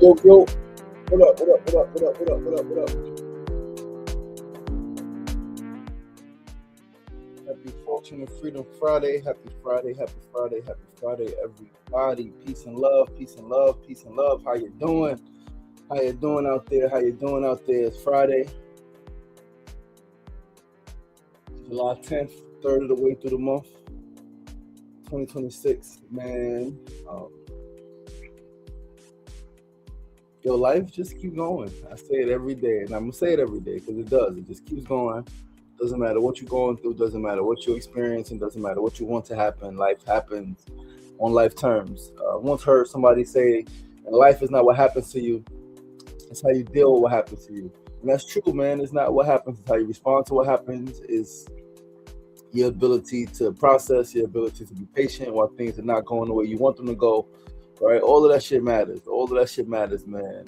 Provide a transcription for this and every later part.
Yo, yo, what up, what up, what up, what up, what up, what up, what up? Happy Fortune and Freedom Friday, happy Friday, happy Friday, happy Friday, everybody. Peace and love, peace and love, peace and love. How you doing? How you doing out there? How you doing out there? It's Friday, July 10th, third of the way through the month, 2026. Man, your life just keep going. I say it every day, and I'm gonna say it every day because it does. It just keeps going. Doesn't matter what you're going through. Doesn't matter what you're experiencing. Doesn't matter what you want to happen. Life happens on life terms. I once heard somebody say, "And life is not what happens to you. It's how you deal with what happens to you." And that's true, man. It's not what happens. It's how you respond to what happens. Is your ability to process, your ability to be patient while things are not going the way you want them to go. Right? All of that shit matters. All of that shit matters, man.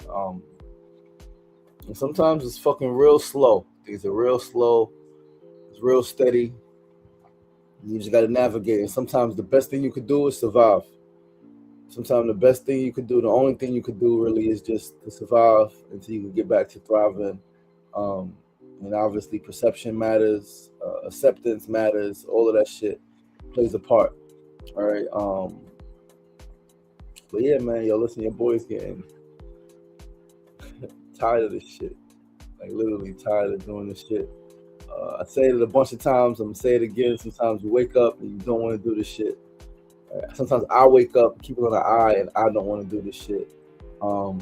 And sometimes it's fucking real slow. Things are real slow. It's real steady. You just got to navigate. And sometimes the best thing you could do is survive. Sometimes the best thing you could do, the only thing you could do really is just to survive until you can get back to thriving. And obviously perception matters, acceptance matters, all of that shit plays a part. All right. But yeah, man, yo, listen, your boy's getting tired of this shit. Like literally tired of doing this shit. I say it a bunch of times. I'm gonna say it again. Sometimes you wake up and you don't want to do this shit. Sometimes I wake up, keep it on the eye, and I don't want to do this shit. But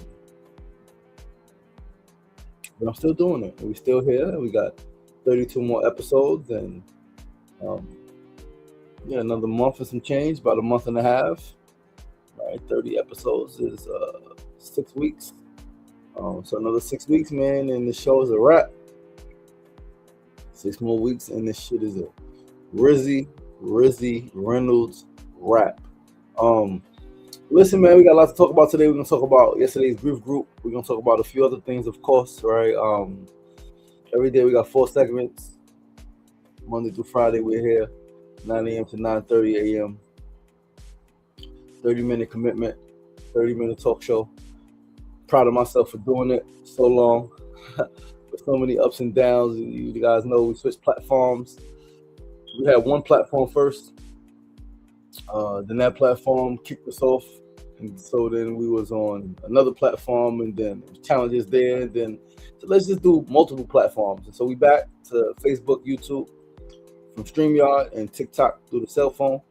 I'm still doing it. We're still here. We got 32 more episodes, and yeah, another month and some change. About a month and a half. All right, 30 episodes is 6 weeks. So another 6 weeks, man, and the show is a wrap. 6 more weeks, and this shit is a Rizzy Reynolds wrap. Listen, man, we got a lot to talk about today. We're gonna talk about yesterday's grief group. We're gonna talk about a few other things, of course, right? Every day we got 4 segments. Monday through Friday, we're here, 9 a.m. to 9:30 a.m. 30-minute commitment, 30-minute talk show. Proud of myself for doing it so long. With so many ups and downs. You guys know we switched platforms. We had one platform first. Then that platform kicked us off. And so then we was on another platform, and then challenges there. And then so let's just do multiple platforms. And so we back to Facebook, YouTube, from StreamYard, and TikTok through the cell phone.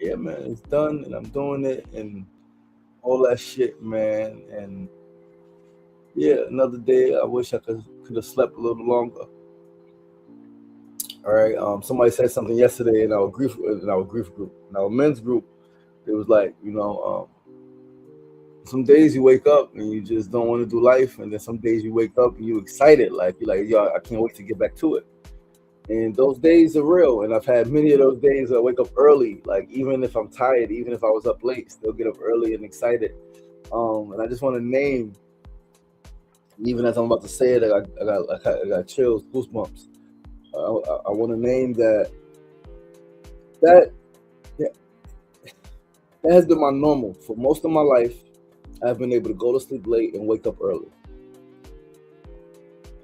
Yeah, man, it's done, and I'm doing it, and all that shit, man. And yeah, another day. I wish I could have slept a little longer. All right. Somebody said something yesterday in our grief group, in our men's group. It was like, some days you wake up and you just don't want to do life, and then some days you wake up and you're excited, like you're like, yo, I can't wait to get back to it. And those days are real, and I've had many of those days. I wake up early, like even if I'm tired, even if I was up late, still get up early and excited. And I just want to name. Even as I'm about to say it, I got chills, goosebumps. I want to name that has been my normal for most of my life. I've been able to go to sleep late and wake up early.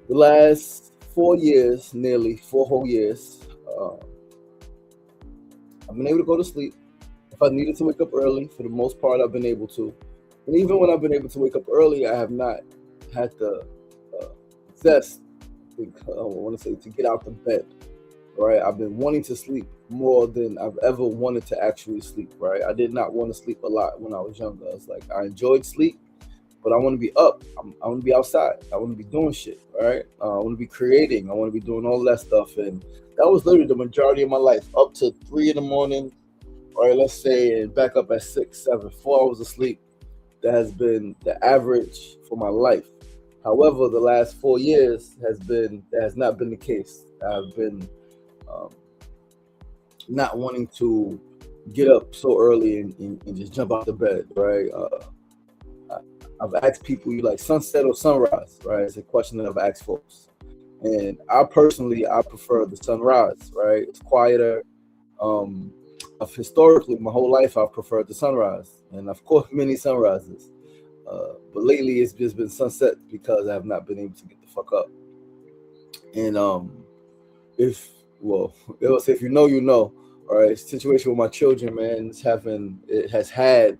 The last 4 years, nearly 4 whole years, I've been able to go to sleep. If I needed to wake up early, for the most part, I've been able to. And even when I've been able to wake up early, I have not had the zest, I want to say, to get out the bed, right? I've been wanting to sleep more than I've ever wanted to actually sleep, right? I did not want to sleep a lot when I was younger. It's like I enjoyed sleep, but I want to be up. I want to be outside. I want to be doing shit, right? I want to be creating. I want to be doing all that stuff. And that was literally the majority of my life, up to 3 in the morning, or let's say, and back up at 6, 7, 4 hours of sleep. That has been the average for my life. However, the last 4 years has not been the case. I've been not wanting to get up so early and just jump out the bed, right? I've asked people, you like sunset or sunrise, right? It's a question that I've asked folks. And I prefer the sunrise, right? It's quieter. historically, my whole life, I've preferred the sunrise, and I've caught many sunrises. But lately, it's just been sunset because I have not been able to get the fuck up. And if well, it'll say if you know, you know. All right, situation with my children, man, it has had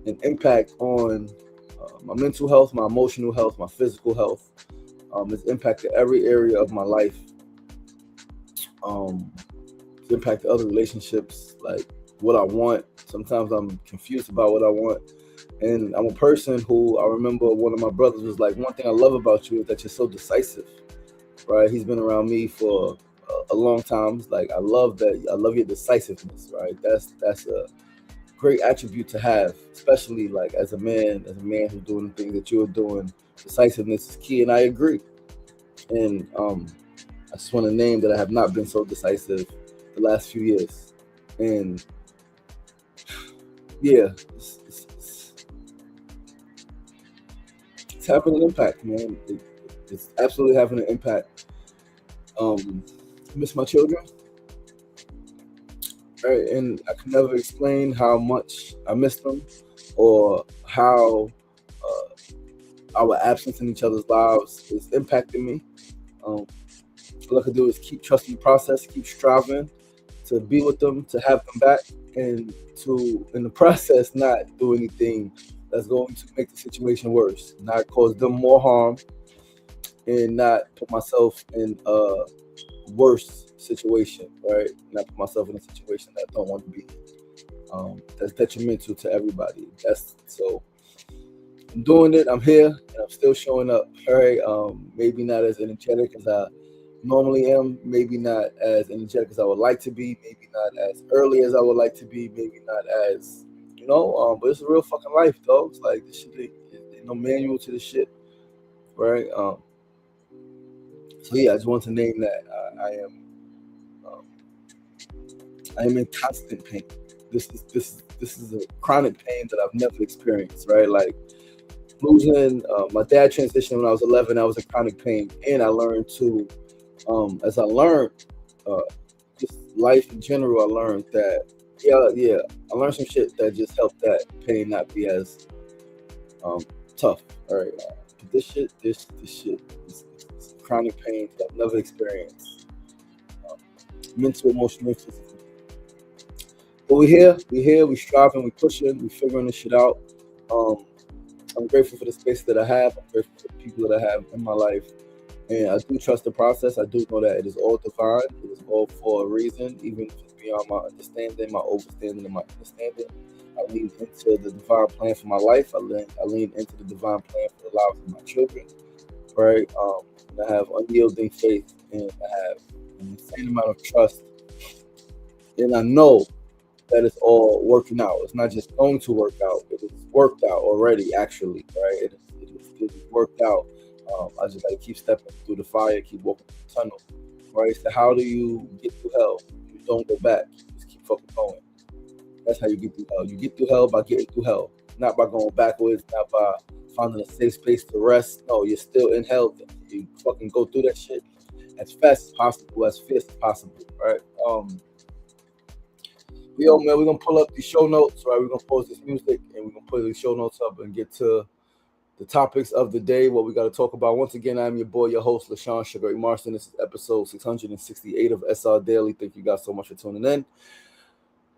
an impact on my mental health, my emotional health, my physical health. It's impacted every area of my life. Um, it's impacted other relationships, like what I want. Sometimes I'm confused about what I want. And I'm a person who I remember one of my brothers was like, one thing I love about you is that you're so decisive, right? He's been around me for a long time. It's like I love that. I love your decisiveness, right? That's a great attribute to have, especially like as a man who's doing the things that you're doing. Decisiveness is key, and I agree. And I just want to name that I have not been so decisive the last few years, and yeah, it's having an impact, man. It's absolutely having an impact. I miss my children, right? And I can never explain how much I miss them or how our absence in each other's lives is impacting me. Um, all I can do is keep trusting the process, keep striving to be with them, to have them back, and to, in the process, not do anything that's going to make the situation worse, not cause them more harm, and not put myself in a worse situation, right? Not put myself in a situation that I don't want to be in. That's detrimental to everybody. That's so. I'm doing it. I'm here, and I'm still showing up. All right. Maybe not as energetic as I normally am. Maybe not as energetic as I would like to be. Maybe not as early as I would like to be. Maybe not as But it's a real fucking life, dog. It's like this shit. There's no manual to this shit, right? So yeah, I just want to name that um, I am in constant pain. This is a chronic pain that I've never experienced, right? Like losing my dad transitioned when I was 11. I was in chronic pain, and I learned to, as I learned, uh, just life in general. I learned that, yeah, I learned some shit that just helped that pain not be as um, tough. All right, but this shit, is chronic pain that I've never experienced, um, mental, emotional, physical. But we striving, we pushing, we figuring this shit out. Um, I'm grateful for the space that I have. I'm grateful for the people that I have in my life. And I do trust the process. I do know that it is all divine. It is all for a reason, even if it's beyond my understanding, my overstanding, and my understanding. I lean into the divine plan for my life. I lean into the divine plan for the lives of my children. Right? And I have unyielding faith, and I have an insane amount of trust. And I know that it's all working out. It's not just going to work out. It is worked out already, actually, right? It is worked out. I just got to keep stepping through the fire, keep walking through the tunnel, right? So how do you get through hell? You don't go back. You just keep fucking going. That's how you get through hell. You get through hell by getting through hell, not by going backwards, not by finding a safe space to rest. No, you're still in hell. You fucking go through that shit as fast as possible, as fierce as possible, right? Yo, man, we're gonna pull up the show notes, right? We're gonna pause this music and we're gonna pull the show notes up and get to the topics of the day, what we got to talk about. Once again, I'm your boy, your host, LaShawn Sugar Ray Marston. This is episode 668 of SR Daily. Thank you guys so much for tuning in.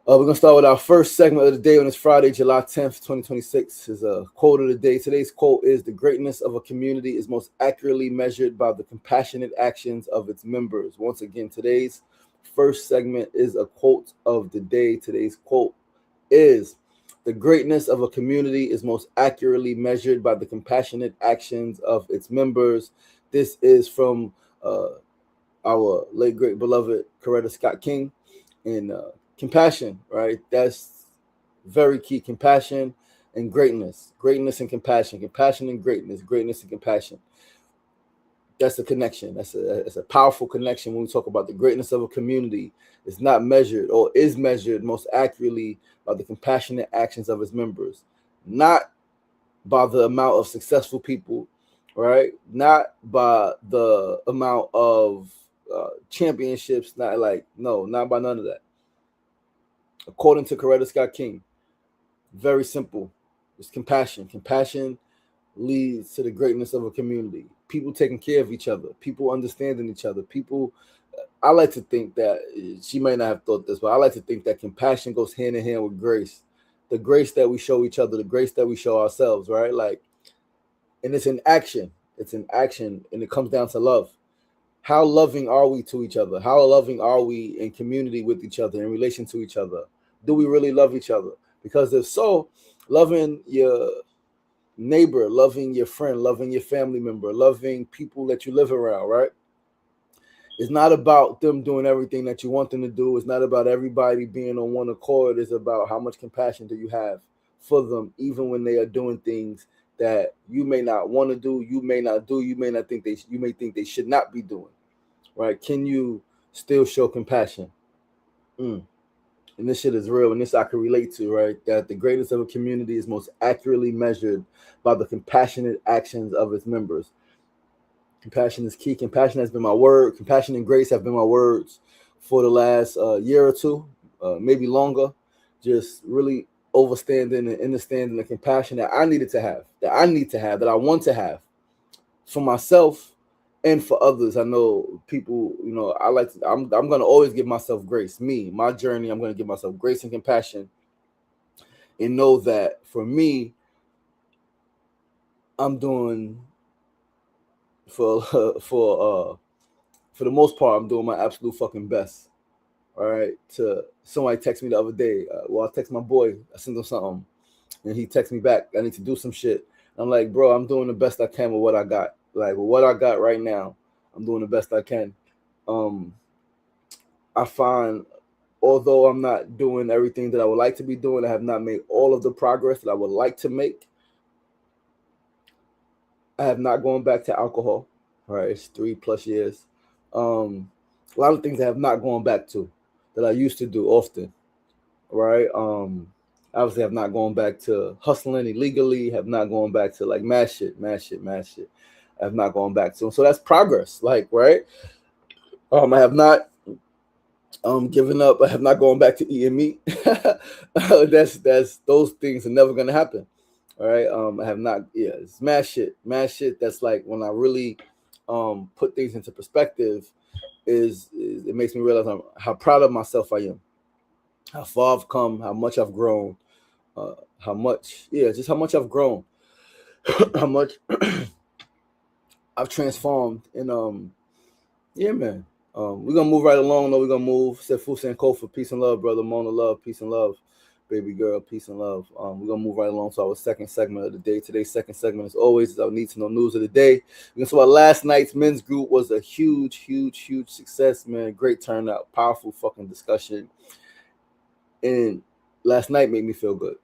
We're gonna start with our first segment of the day on this Friday, July 10th, 2026. Is a quote of the day. Today's quote is: "The greatness of a community is most accurately measured by the compassionate actions of its members." Once again, today's first segment is a quote of the day. Today's quote is: "The greatness of a community is most accurately measured by the compassionate actions of its members." This is from our late great beloved Coretta Scott King. And compassion, right? That's very key. Compassion and greatness, greatness and compassion, compassion and greatness, greatness and compassion. That's a connection. That's a powerful connection when we talk about the greatness of a community. It's not measured or is measured most accurately by the compassionate actions of its members, not by the amount of successful people, right? Not by the amount of championships. Not by none of that. According to Coretta Scott King, very simple. It's compassion. Compassion leads to the greatness of a community. People taking care of each other, people understanding each other, people. I like to think that she may not have thought this, but I like to think that compassion goes hand in hand with grace. The grace that we show each other, the grace that we show ourselves, right? Like, and it's an action. It's an action, and it comes down to love. How loving are we to each other? How loving are we in community with each other, in relation to each other? Do we really love each other? Because if so, loving your neighbor, loving your friend, loving your family member, loving people that you live around, right? It's not about them doing everything that you want them to do. It's not about everybody being on one accord. It's about how much compassion do you have for them, even when they are doing things that you may not want to do, you may not do, you may not think you may think they should not be doing, right? Can you still show compassion? Mm. And this shit is real, and this I can relate to, right? That the greatness of a community is most accurately measured by the compassionate actions of its members. Compassion is key. Compassion has been my word. Compassion and grace have been my words for the last year or two, maybe longer. Just really overstanding and understanding the compassion that I needed to have, that I need to have, that I want to have for myself and for others. I know people, you know, I'm going to always give myself grace. Me, my journey, I'm going to give myself grace and compassion, and know that for me, I'm doing for the most part, I'm doing my absolute fucking best. All right. To somebody text me the other day. I text my boy. I sent him something, and he texts me back. I need to do some shit. I'm like, bro, I'm doing the best I can with what I got. Like with what I got right now, I'm doing the best I can. I find, although I'm not doing everything that I would like to be doing, I have not made all of the progress that I would like to make. I have not gone back to alcohol. All right, it's 3+ years. A lot of things I have not gone back to that I used to do often. Right. Obviously, have not gone back to hustling illegally. Have not gone back to like mad shit. I have not gone back to. So that's progress. Like, right. I have not given up. I have not gone back to eating meat. That's those things are never gonna happen. All right. I have not. Yeah, it's mad shit. That's like when I really put things into perspective. Is it makes me realize how proud of myself I am, how far I've come, how much I've grown, how much I've grown, how much I've transformed, and yeah, man. We're gonna move right along. Though we're gonna move. Said Fusa and Kofa, peace and love, brother. Mona, love, peace and love, baby girl, peace and love. We're gonna move right along to our second segment of the day. Today's second segment, as always, is our need to know news of the day. We're gonna talk about last night's men's group was a huge success, man. Great turnout, powerful fucking discussion, and last night made me feel good.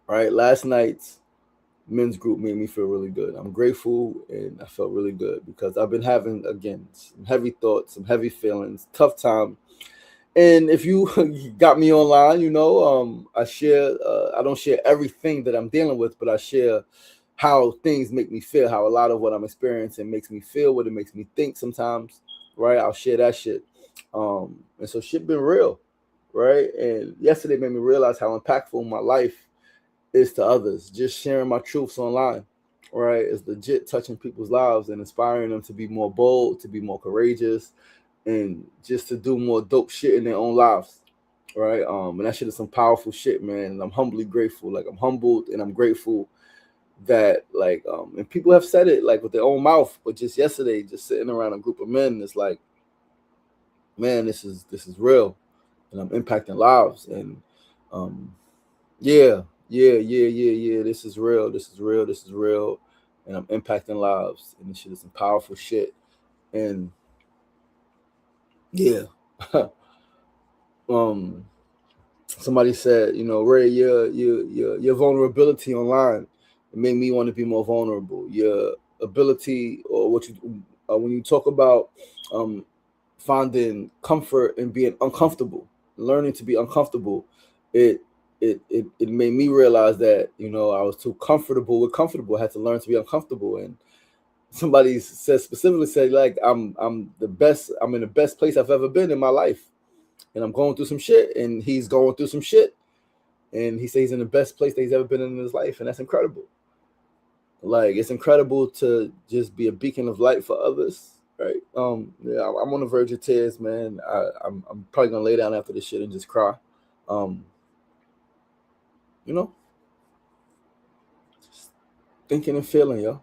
Right, last night's men's group made me feel really good. I'm grateful, and I felt really good because I've been having, again, some heavy thoughts, some heavy feelings, tough time. And if you got me online, you know, I share. I don't share everything that I'm dealing with, but I share how things make me feel, how a lot of what I'm experiencing makes me feel, what it makes me think sometimes. Right, I'll share that shit. And so shit been real, right? And yesterday made me realize how impactful my life is to others. Just sharing my truths online, right, is legit touching people's lives and inspiring them to be more bold, to be more courageous, and just to do more dope shit in their own lives, right? And that shit is some powerful shit, man. And I'm humbly grateful. Like, I'm humbled and I'm grateful that, like, and people have said it like with their own mouth, but just yesterday, just sitting around a group of men, it's like, man, this is real, and I'm impacting lives, and yeah. This is real. And I'm impacting lives. And this shit is some powerful shit. And yeah. Somebody said, you know, Ray, your vulnerability online, it made me want to be more vulnerable. Your ability, or what you when you talk about finding comfort in being uncomfortable, learning to be uncomfortable, it made me realize that, you know, I was too comfortable with comfortable. I had to learn to be uncomfortable. And somebody specifically said, like, I'm in the best place I've ever been in my life. and I'm going through some shit, and he's going through some shit, and he says he's in the best place that he's ever been in his life, and that's incredible. Like, it's incredible to just be a beacon of light for others, right? Yeah, I'm on the verge of tears, man. I'm probably gonna lay down after this shit and just cry. Um, you know, just thinking and feeling, yo.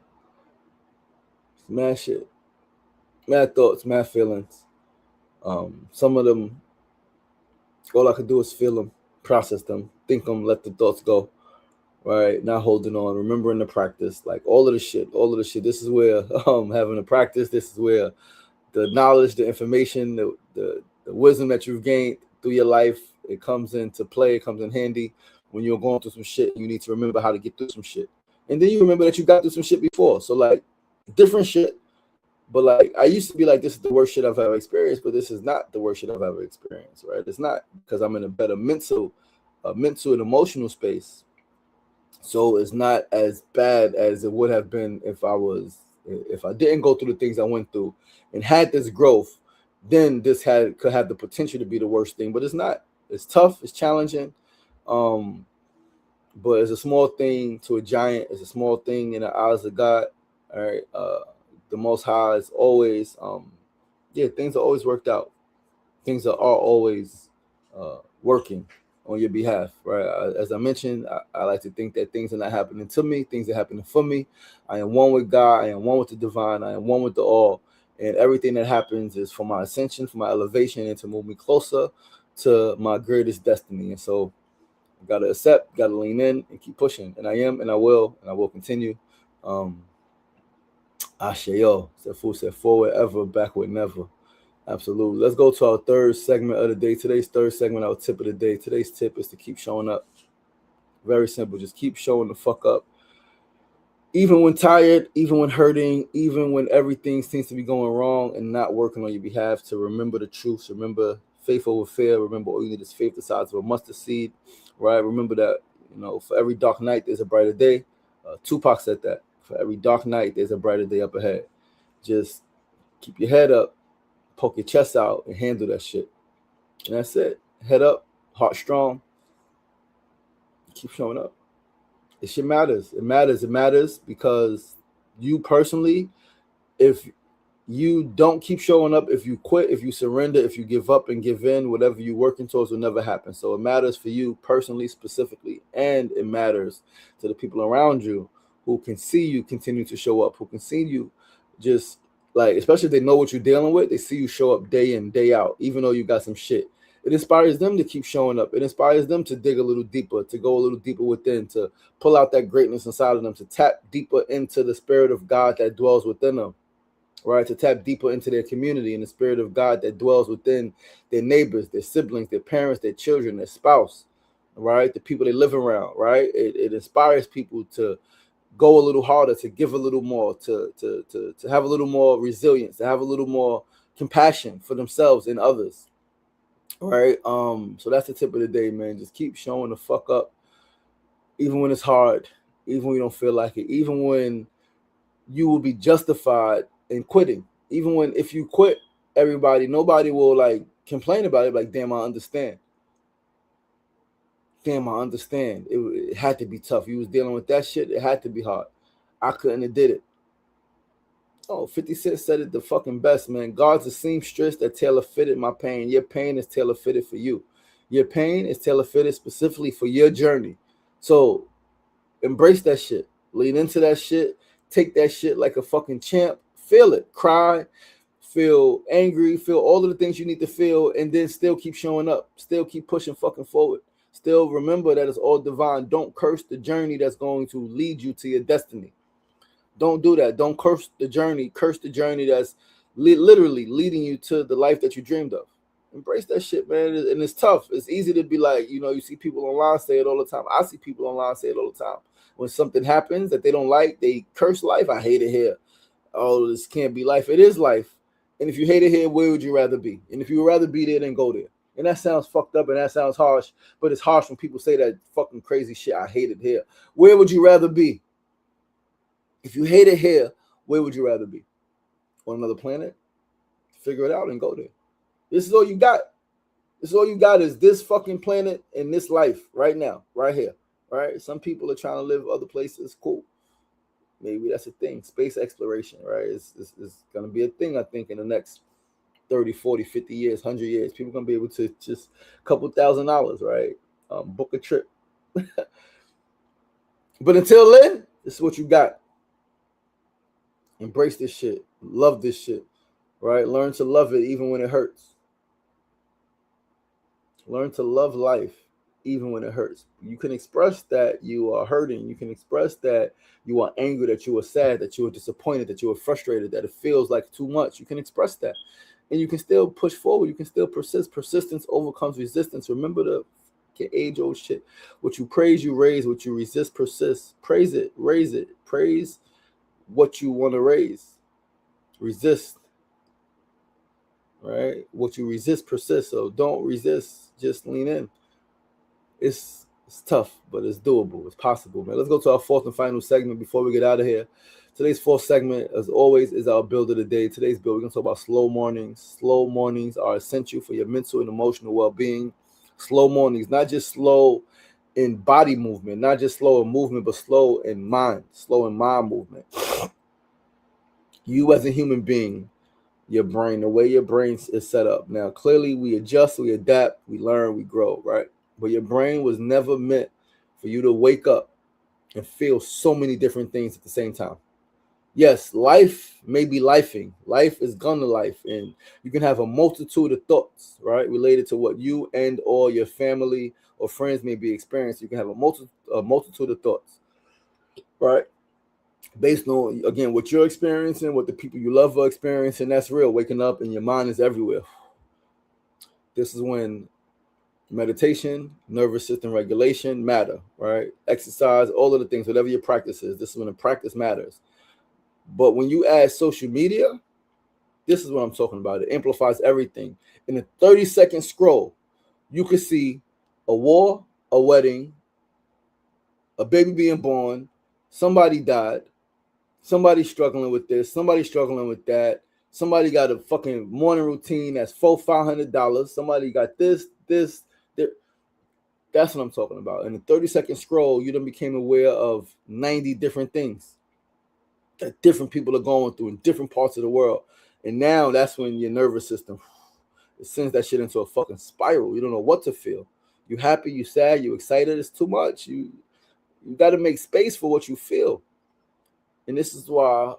Mad shit, mad thoughts, mad feelings. Some of them, all I could do is feel them, process them, think them, let the thoughts go. Right, not holding on, remembering the practice, like all of the shit, all of the shit. This is where having a practice. This is where the knowledge, the information, the wisdom that you've gained through your life, it comes into play. It comes in handy when you're going through some shit. You need to remember how to get through some shit, and then you remember that you got through some shit before. So like different shit. But like I used to be like, this is the worst shit I've ever experienced, but this is not the worst shit I've ever experienced, right? It's not, because I'm in a better mental and emotional space. So it's not as bad as it would have been if I didn't go through the things I went through and had this growth. Then this could have the potential to be the worst thing, but it's not. It's tough. It's challenging. Um, but it's a small thing to a giant. It's a small thing in the eyes of God. All right. The Most High is always, yeah, things are always worked out. Things are always working on your behalf, right? As I mentioned, I like to think that things are not happening to me, things are happening for me. I am one with God, I am one with the divine, I am one with the all. And everything that happens is for my ascension, for my elevation, and to move me closer to my greatest destiny. And so I gotta accept, gotta lean in and keep pushing. And I am, and I will continue. Ashayo, said fool, said forward ever, backward never. Absolutely. Let's go to our third segment of the day. Today's third segment, our tip of the day. Today's tip is to keep showing up. Very simple. Just keep showing the fuck up. Even when tired, even when hurting, even when everything seems to be going wrong and not working on your behalf, to remember the truth. Remember faith over fear. Remember all you need is faith the size of a mustard seed, right? Remember that, for every dark night, there's a brighter day. Tupac said that. For every dark night, there's a brighter day up ahead. Just keep your head up, poke your chest out, and handle that shit. And that's it. Head up, heart strong. Keep showing up. It shit matters. It matters. It matters because you personally, if you don't keep showing up, if you quit, if you surrender, if you give up and give in, whatever you're working towards will never happen. So it matters for you personally, specifically, and it matters to the people around you who can see you continue to show up, who can see you just like, especially if they know what you're dealing with, they see you show up day in, day out, even though you got some shit. It inspires them to keep showing up. It inspires them to dig a little deeper, to go a little deeper within, to pull out that greatness inside of them, to tap deeper into the spirit of God that dwells within them. Right, to tap deeper into their community and the spirit of God that dwells within their neighbors, their siblings, their parents, their children, their spouse, right, the people they live around, right? It inspires people to go a little harder, to give a little more, to have a little more resilience, to have a little more compassion for themselves and others, right? So that's the tip of the day, man. Just keep showing the fuck up, even when it's hard, even when you don't feel like it, even when you will be justified in quitting. Even when, if you quit, nobody will like complain about it. Like, damn, I understand. Damn, I understand. It had to be tough. You was dealing with that shit. It had to be hard. I couldn't have did it. Oh, 50 Cent said it the fucking best, man. God's a seamstress that tailor fitted my pain. Your pain is tailor fitted for you. Your pain is tailor fitted specifically for your journey. So embrace that shit. Lean into that shit. Take that shit like a fucking champ. Feel it. Cry. Feel angry. Feel all of the things you need to feel. And then still keep showing up. Still keep pushing fucking forward. Still remember that it's all divine. Don't curse the journey that's going to lead you to your destiny. Don't do that. Don't curse the journey. Curse the journey that's literally leading you to the life that you dreamed of. Embrace that shit, man. And it's tough. It's easy to be like, you see people online say it all the time. I see people online say it all the time. When something happens that they don't like, they curse life. I hate it here. Oh, this can't be life. It is life. And if you hate it here, where would you rather be? And if you would rather be there, then go there. And that sounds fucked up and that sounds harsh, but it's harsh when people say that fucking crazy shit. I hate it here. Where would you rather be? If you hate it here, where would you rather be? On another planet? Figure it out and go there. This is all you got. It's all you got is this fucking planet and this life right now, right here, right? Some people are trying to live other places. Cool. Maybe that's a thing. Space exploration, right? It's going to be a thing, I think, in the next 30, 40, 50 years, 100 years. People going to be able to just a couple $1,000, right? Book a trip. But until then, this is what you got. Embrace this shit. Love this shit, right? Learn to love it even when it hurts. Learn to love life even when it hurts. You can express that you are hurting. You can express that you are angry, that you are sad, that you are disappointed, that you are frustrated, that it feels like too much. You can express that. And you can still push forward. You can still persist. Persistence overcomes resistance. Remember the age-old shit. What you praise, you raise. What you resist, persists. Praise it, raise it. Praise what you want to raise. Resist. Right? What you resist persists. So don't resist. Just lean in. It's tough, but it's doable. It's possible, man. Let's go to our fourth and final segment before we get out of here. Today's fourth segment, as always, is our build of the day. Today's build, we're going to talk about slow mornings. Slow mornings are essential for your mental and emotional well-being. Slow mornings, not just slow in body movement, not just slow in movement, but slow in mind movement. You as a human being, your brain, the way your brain is set up. Now, clearly, we adjust, we adapt, we learn, we grow, right? But your brain was never meant for you to wake up and feel so many different things at the same time. Yes, life may be lifing. Life is gonna life, and you can have a multitude of thoughts, right, related to what you and or your family or friends may be experiencing. You can have a multitude of thoughts, right, based on, again, what you're experiencing, what the people you love are experiencing. That's real. Waking up and your mind is everywhere. This is when meditation, nervous system regulation matter, right? Exercise, all of the things, whatever your practice is, this is when the practice matters. But when you add social media, this is what I'm talking about. It amplifies everything. In a 30-second scroll, you can see a war, a wedding, a baby being born, somebody died, somebody struggling with this, somebody struggling with that, somebody got a fucking morning routine that's $400-$500, somebody got this. That's what I'm talking about. In a 30-second scroll, you done became aware of 90 different things that different people are going through in different parts of the world. And now that's when your nervous system, it sends that shit into a fucking spiral. You don't know what to feel. You happy, you sad, you excited. It's too much. You got to make space for what you feel. And this is why,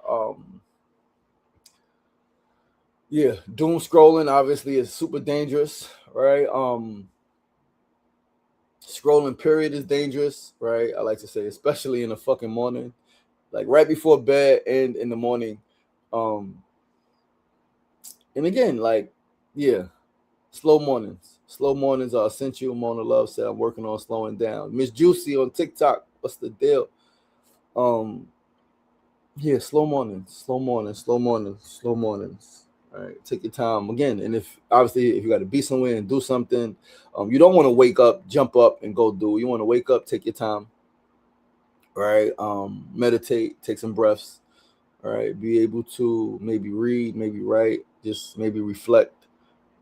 doom scrolling obviously is super dangerous, right? Scrolling period is dangerous, right? I like to say, especially in the fucking morning, like right before bed and in the morning. And again, slow mornings. Slow mornings are essential. Mona Love said, I'm working on slowing down. Miss Juicy on TikTok, what's the deal? Slow mornings. All right, take your time again. And if you got to be somewhere and do something, you don't want to wake up, jump up, and go do. You want to wake up, take your time, right? Meditate, take some breaths, all right? Be able to maybe read, maybe write, just maybe reflect,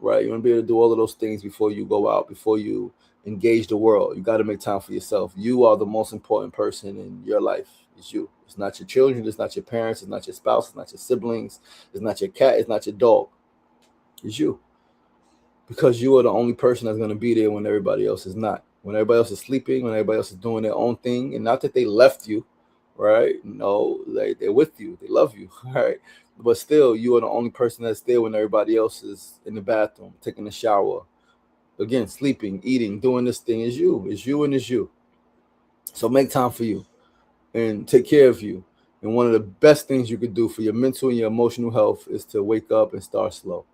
right? You want to be able to do all of those things before you go out, before you engage the world. You got to make time for yourself. You are the most important person in your life. It's you. It's not your children. It's not your parents. It's not your spouse. It's not your siblings. It's not your cat. It's not your dog. It's you. Because you are the only person that's going to be there when everybody else is not. When everybody else is sleeping, when everybody else is doing their own thing. And not that they left you, right? No, they're with you. They love you, right? But still, you are the only person that's there when everybody else is in the bathroom, taking a shower. Again, sleeping, eating, doing this thing. Is you. It's you and it's you. So make time for you and take care of you. And one of the best things you could do for your mental and your emotional health is to wake up and start slow.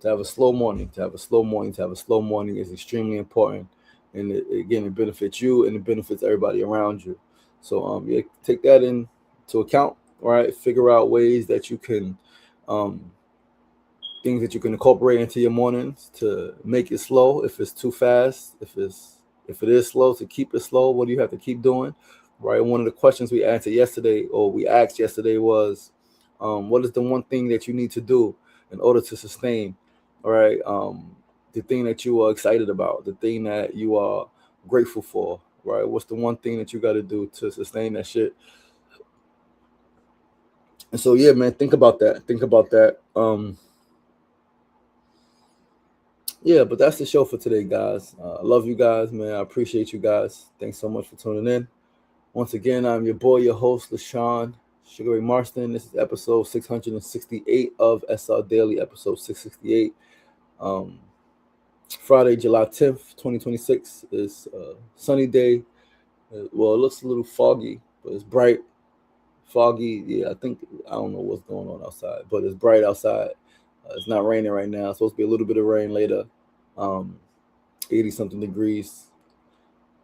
To have a slow morning is extremely important. And it benefits you and it benefits everybody around you. So take that into account, right? Figure out ways that you can, things that you can incorporate into your mornings to make it slow. If it's too fast, if it is slow, to keep it slow, what do you have to keep doing? Right. One of the questions we asked yesterday was, what is the one thing that you need to do in order to sustain? All right. the thing that you are excited about, the thing that you are grateful for, right? What's the one thing that you got to do to sustain that shit? And so, yeah, man, think about that. Think about that. Yeah, but that's the show for today, guys. I love you guys, man. I appreciate you guys. Thanks so much for tuning in. Once again, I'm your boy, your host, LaShawn Sugar Ray Marston. This is episode 668 of SR Daily, episode 668. Friday, July 10th, 2026 is a sunny day. Well, it looks a little foggy, but it's bright. Foggy, yeah, I don't know what's going on outside, but it's bright outside. It's not raining right now. It's supposed to be a little bit of rain later. 80 something degrees.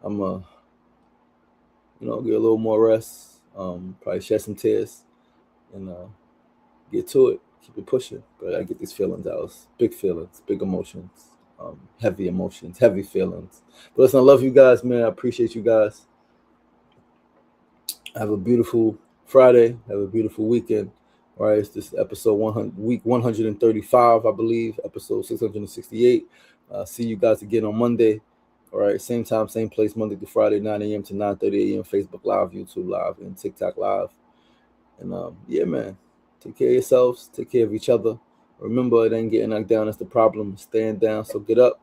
I'm get a little more rest. Probably shed some tears and get to it. Keep it pushing. But I get these feelings out. Big feelings, big emotions, heavy emotions, heavy feelings. But listen, I love you guys, man. I appreciate you guys. Have a beautiful Friday. Have a beautiful weekend. All right, this is episode 100, week 135, I believe, episode 668. See you guys again on Monday. All right, same time, same place, Monday to Friday, 9 a.m. to 9:30 a.m. Facebook Live, YouTube Live, and TikTok Live. And yeah, man, take care of yourselves. Take care of each other. Remember, it ain't getting knocked down. That's the problem. Stand down. So get up.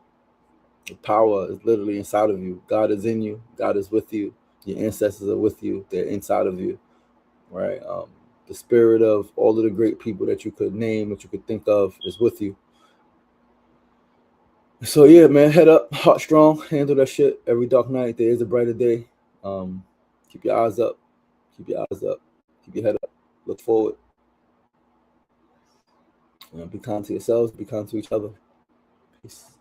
The power is literally inside of you. God is in you. God is with you. Your ancestors are with you. They're inside of you. Right? The spirit of all of the great people that you could name, that you could think of, is with you. So yeah, man, head up, heart strong, handle that shit. Every dark night, there is a brighter day. Keep your eyes up. Keep your eyes up. Keep your head up. Look forward. Be kind to yourselves. Be kind to each other. Peace.